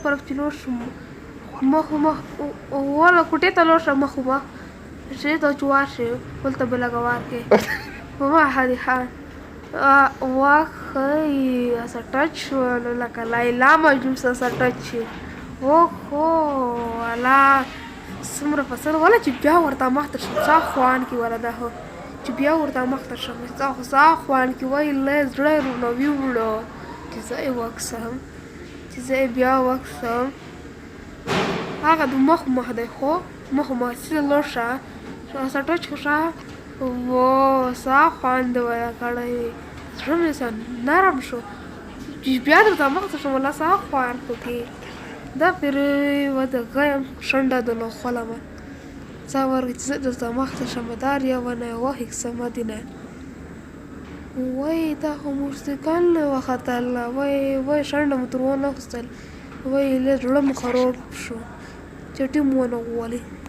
طرف چې لاړ شم مخ وله کوټې ته لاړ شه مخ چې ته چې ورشې هلته به لږه ورکې په ما هدي خان واخی اسه ټچ شو نو لکه لیلا مجنون سره ټچ شي اوهو الله څومره پسند وله چې بیا ورته مخته شم څه خوان کې وله ده چې بیا ورته مخته شم څه خوان کې وایي له زړه یې رونه ویوړو چې زه یې وکسم چې زه یې بیا وکسم هغه د مخ دی خو مخ سیده لاړ شه اسه ټچ خو شه څه خوند یې ویه کړی زړه مې څه نرم شو چې بیا درته مخته شم والله څه خوند خو کې دا پرې ودغه یم شنډه دلو خولمه څه ورکړه چې زه درته مخته شم دار یوونه وهیکسمه دینه وای دا خو موسیقال نه وختله وای شنډه مو تر ونه اخیستل وای له زړه مو خراب شو چې ټیم ونه وولي